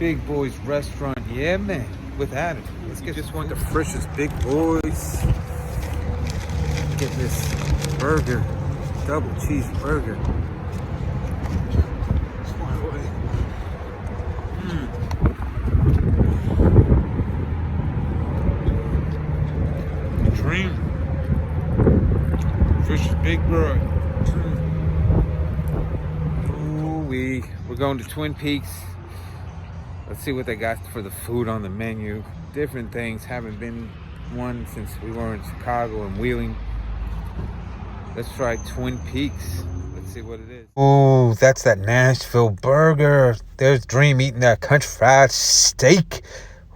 Big Boys restaurant. Yeah, man. Without it. Let's get Just want the freshest Big Boys. Get this burger, double cheeseburger. Dream. Fish's Big Bird. Ooh-wee. We're going to Twin Peaks. Let's see what they got for the food on the menu. Different things. Haven't been one since we were in Chicago and Wheeling. Let's try Twin Peaks. Let's see what it is. Ooh, that's that Nashville burger. There's Dream eating that country fried steak.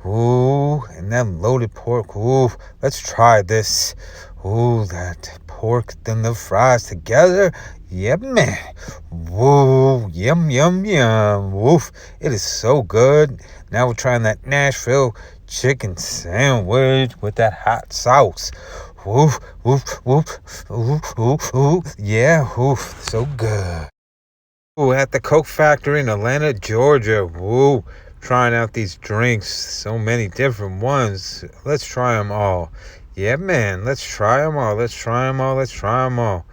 Ooh, and that loaded pork. Ooh, let's try this. Ooh, that pork and the fries together. Yeah, man. Woo, yum, yum, yum. Woof, it is so good. Now we're trying that Nashville chicken sandwich with that hot sauce. Woof, woof, woof, ooh, ooh, ooh. Yeah, woof, so good. Ooh, at the Coke Factory in Atlanta, Georgia. Woo, trying out these drinks. So many different ones. Let's try them all. Yeah, man, let's try them all. Let's try them all. Let's try them all.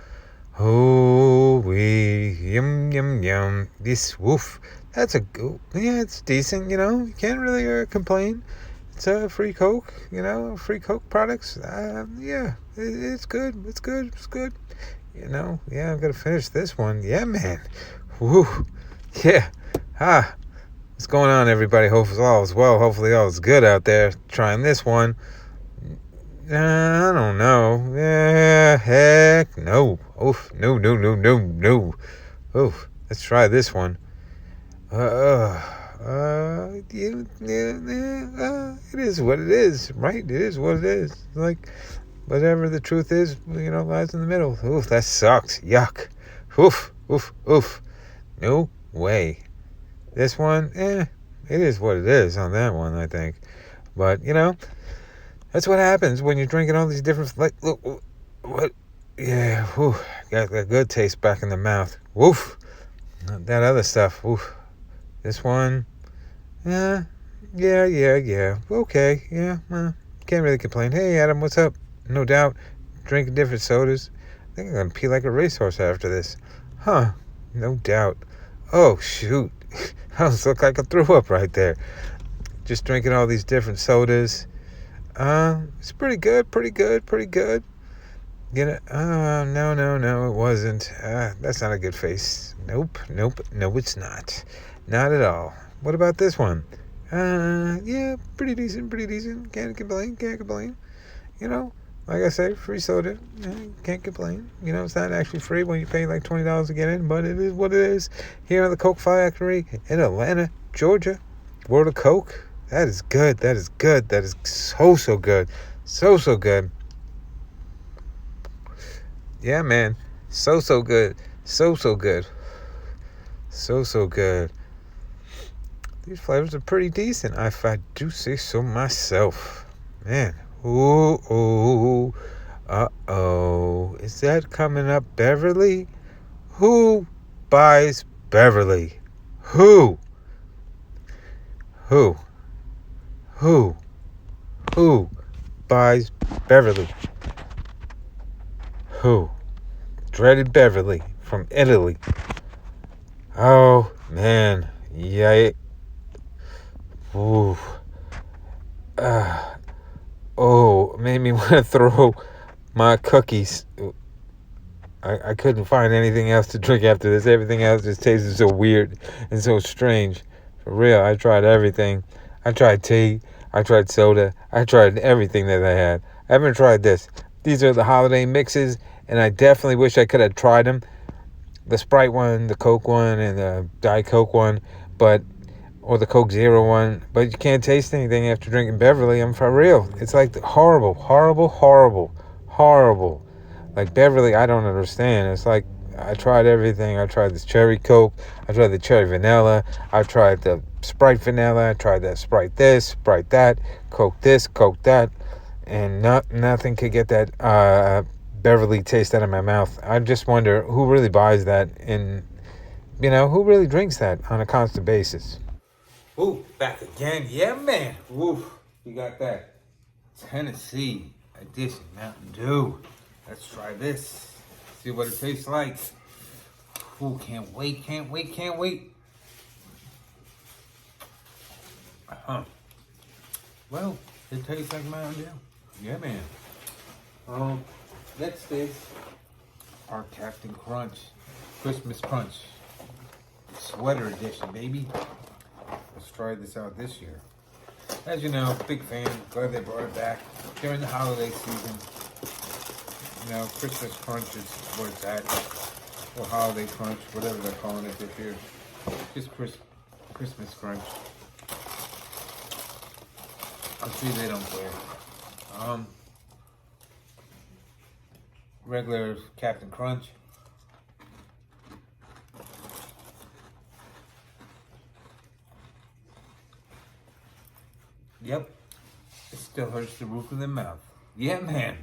Ooh, wee, yum, yum, yum. This, woof. That's yeah, it's decent, you know. You can't really complain. It's a free Coke, you know, free Coke products. Yeah, it's good. It's good. It's good. You know, yeah, I'm going to finish this one. Yeah, man. Woo. Yeah. What's going on, everybody? Hopefully all is well. Hopefully all is good out there. Trying this one. I don't know. Yeah, heck no. Oof, no. Oof, let's try this one. It is what it is, right? It is what it is. Like, whatever the truth is, you know, lies in the middle. Oof, that sucks. Yuck. Oof. No way. This one, it is what it is on that one, I think. But, you know, that's what happens when you're drinking all these different, like, look, what? Yeah, whew, got that good taste back in the mouth. Woof. That other stuff, woof. This one, yeah. Okay, yeah, can't really complain. Hey, Adam, what's up? No doubt, drinking different sodas. I think I'm going to pee like a racehorse after this. Huh, no doubt. Oh, shoot. I almost look like I threw up right there. Just drinking all these different sodas. It's pretty good. You know, no, it wasn't. That's not a good face. Nope, no, it's not. Not at all. What about this one? Yeah, pretty decent. Can't complain. You know, like I say, free soda. Can't complain. You know, it's not actually free when you pay like $20 to get in, but it is what it is. Here at the Coke Factory in Atlanta, Georgia. World of Coke. That is good. That is so good. So good. Yeah, man. So good. So good. So good. These flavors are pretty decent, if I do say so myself. Man. Ooh. Uh-oh. Is that coming up, Beverly? Who buys Beverly? Who buys Beverly? Who? Dreaded Beverly from Italy. Oh, man. Yeah. Ooh. Made me want to throw my cookies. I couldn't find anything else to drink after this. Everything else just tasted so weird and so strange. For real, I tried everything. I tried tea. I tried soda. I tried everything that they had. I haven't tried this. These are the holiday mixes, and I definitely wish I could have tried them. The Sprite one, the Coke one, and the Diet Coke one, or the Coke Zero one. But you can't taste anything after drinking Beverly. I'm for real. It's like horrible. Like Beverly, I don't understand. It's like I tried everything. I tried this cherry Coke. I tried the cherry vanilla. I tried the Sprite vanilla. I tried that Sprite this, Sprite that, Coke this, Coke that. And nothing could get that Beverly taste out of my mouth. I just wonder who really buys that and, you know, who really drinks that on a constant basis. Ooh, back again. Yeah, man. Ooh, you got that Tennessee edition Mountain Dew. Let's try this. See what it tastes like. Ooh, can't wait, can't wait, can't wait. Well, it tastes like Mountain Dew. Yeah, man. Next is our Captain Crunch Christmas Crunch Sweater Edition, baby. Let's try this out this year. As you know, big fan. Glad they brought it back during the holiday season. You know, Christmas Crunch is where it's at. Or Holiday Crunch, whatever they're calling it this year. Just Christmas Crunch. I'm sure they don't care. Regular Captain Crunch. Yep, it still hurts the roof of the mouth. Yeah, man.